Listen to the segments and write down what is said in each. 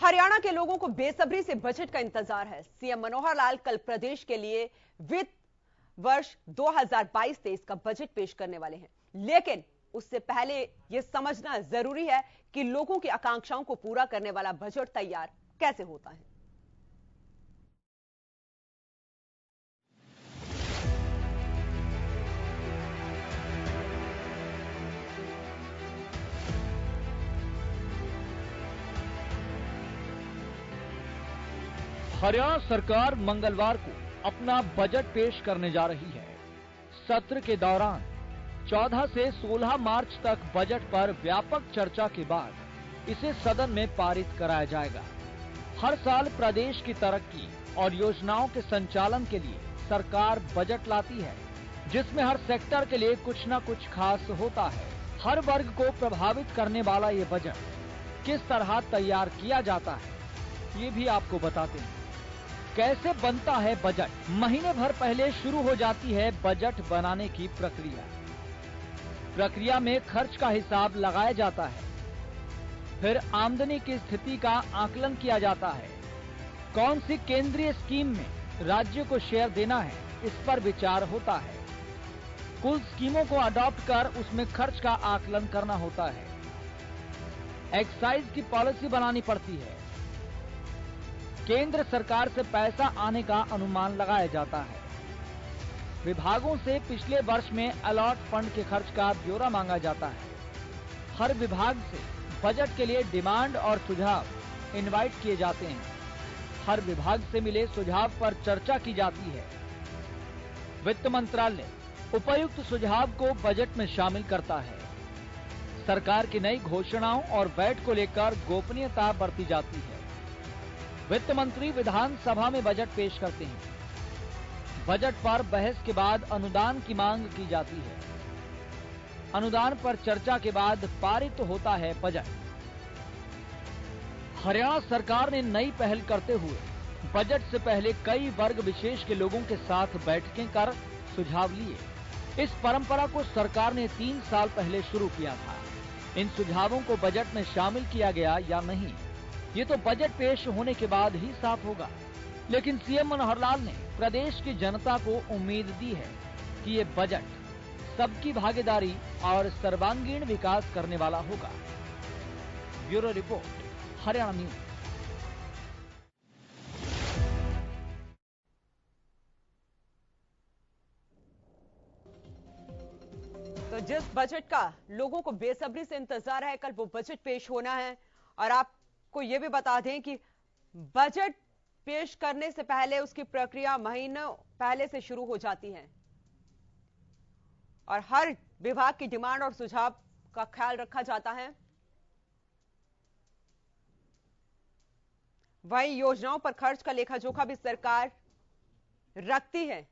हरियाणा के लोगों को बेसब्री से बजट का इंतजार है। सीएम मनोहर लाल कल प्रदेश के लिए वित्त वर्ष 2022-23 का बजट पेश करने वाले हैं, लेकिन उससे पहले यह समझना जरूरी है कि लोगों की आकांक्षाओं को पूरा करने वाला बजट तैयार कैसे होता है। हरियाणा सरकार मंगलवार को अपना बजट पेश करने जा रही है। सत्र के दौरान 14 से 16 मार्च तक बजट पर व्यापक चर्चा के बाद इसे सदन में पारित कराया जाएगा। हर साल प्रदेश की तरक्की और योजनाओं के संचालन के लिए सरकार बजट लाती है, जिसमें हर सेक्टर के लिए कुछ न कुछ खास होता है। हर वर्ग को प्रभावित करने वाला ये बजट किस तरह तैयार किया जाता है, ये भी आपको बताते हैं। कैसे बनता है बजट? महीने भर पहले शुरू हो जाती है बजट बनाने की प्रक्रिया में खर्च का हिसाब लगाया जाता है, फिर आमदनी की स्थिति का आकलन किया जाता है। कौन सी केंद्रीय स्कीम में राज्य को शेयर देना है, इस पर विचार होता है। कुल स्कीमों को अडॉप्ट कर उसमें खर्च का आकलन करना होता है। एक्साइज की पॉलिसी बनानी पड़ती है। केंद्र सरकार से पैसा आने का अनुमान लगाया जाता है। विभागों से पिछले वर्ष में अलॉट फंड के खर्च का ब्यौरा मांगा जाता है। हर विभाग से बजट के लिए डिमांड और सुझाव इनवाइट किए जाते हैं। हर विभाग से मिले सुझाव पर चर्चा की जाती है। वित्त मंत्रालय उपयुक्त सुझाव को बजट में शामिल करता है। सरकार की नई घोषणाओं और वैट को लेकर गोपनीयता बरती जाती है। वित्त मंत्री विधानसभा में बजट पेश करते हैं। बजट पर बहस के बाद अनुदान की मांग की जाती है। अनुदान पर चर्चा के बाद पारित होता है बजट। हरियाणा सरकार ने नई पहल करते हुए बजट से पहले कई वर्ग विशेष के लोगों के साथ बैठकें कर सुझाव लिए। इस परंपरा को सरकार ने 3 साल पहले शुरू किया था। इन सुझावों को बजट में शामिल किया गया या नहीं, ये तो बजट पेश होने के बाद ही साफ होगा। लेकिन सीएम मनोहर लाल ने प्रदेश की जनता को उम्मीद दी है कि ये बजट सबकी भागीदारी और सर्वांगीण विकास करने वाला होगा। Bureau report, Haryana news. तो जिस बजट का लोगों को बेसब्री से इंतजार है, कल वो बजट पेश होना है। और आपको यह भी बता दें कि बजट पेश करने से पहले उसकी प्रक्रिया महीनों पहले से शुरू हो जाती है और हर विभाग की डिमांड और सुझाव का ख्याल रखा जाता है। वहीं योजनाओं पर खर्च का लेखा जोखा भी सरकार रखती है।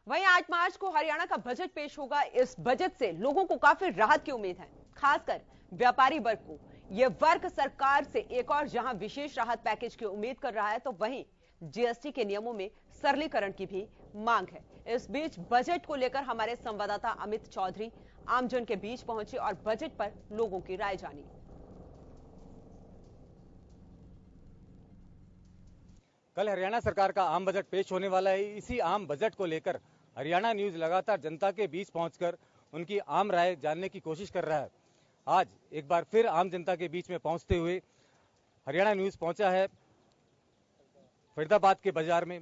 वहीं 8 मार्च को हरियाणा का बजट पेश होगा। इस बजट से लोगों को काफी राहत की उम्मीद है, खासकर व्यापारी वर्ग को। यह वर्ग सरकार से एक और जहां विशेष राहत पैकेज की उम्मीद कर रहा है, तो वहीं जीएसटी के नियमों में सरलीकरण की भी मांग है। इस बीच बजट को लेकर हमारे संवाददाता अमित चौधरी आमजन के बीच पहुंचे और बजट पर लोगों की राय जानी। कल हरियाणा सरकार का आम बजट पेश होने वाला है। इसी आम बजट को लेकर हरियाणा न्यूज लगातार जनता के बीच पहुंचकर उनकी आम राय जानने की कोशिश कर रहा है। आज एक बार फिर आम जनता के बीच में पहुंचते हुए हरियाणा न्यूज पहुंचा है फरीदाबाद के बाजार में।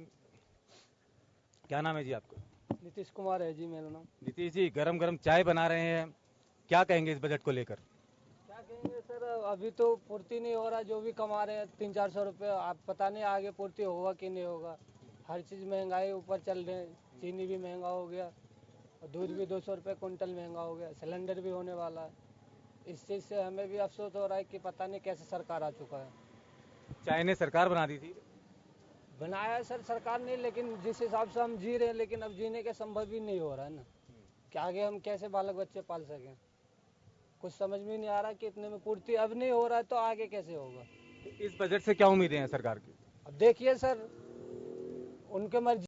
क्या नाम है जी आपका? नीतीश कुमार है जी मेरा नाम। नीतीश जी, गरम गरम चाय बना रहे हैं, क्या कहेंगे इस बजट को लेकर? क्या कहेंगे सर, अभी तो पूर्ति नहीं हो रहा। जो भी कमा रहे हैं 300-400 रुपये, आप पता नहीं आगे पूर्ति होगा कि नहीं होगा। हर चीज़ महंगाई ऊपर चल रहे हैं। चीनी भी महंगा हो गया और दूध भी 200 रुपये क्विंटल महंगा हो गया। सिलेंडर भी होने वाला है। इस चीज़ से हमें भी अफसोस हो रहा है कि पता नहीं कैसे सरकार आ चुका है। चाय ने सरकार बना दी थी? बनाया सर सरकार ने, लेकिन जिस हिसाब से हम जी रहे हैं, लेकिन अब जीने के संभव ही नहीं हो रहा है ना कि आगे हम कैसे बालक बच्चे पाल सकें। कुछ समझ में नहीं आ रहा कि इतने में पूर्ति अब नहीं हो रहा है तो आगे कैसे होगा। इस बजट से क्या उम्मीदें हैं सरकार की? अब देखिए सर, उनके मर्जी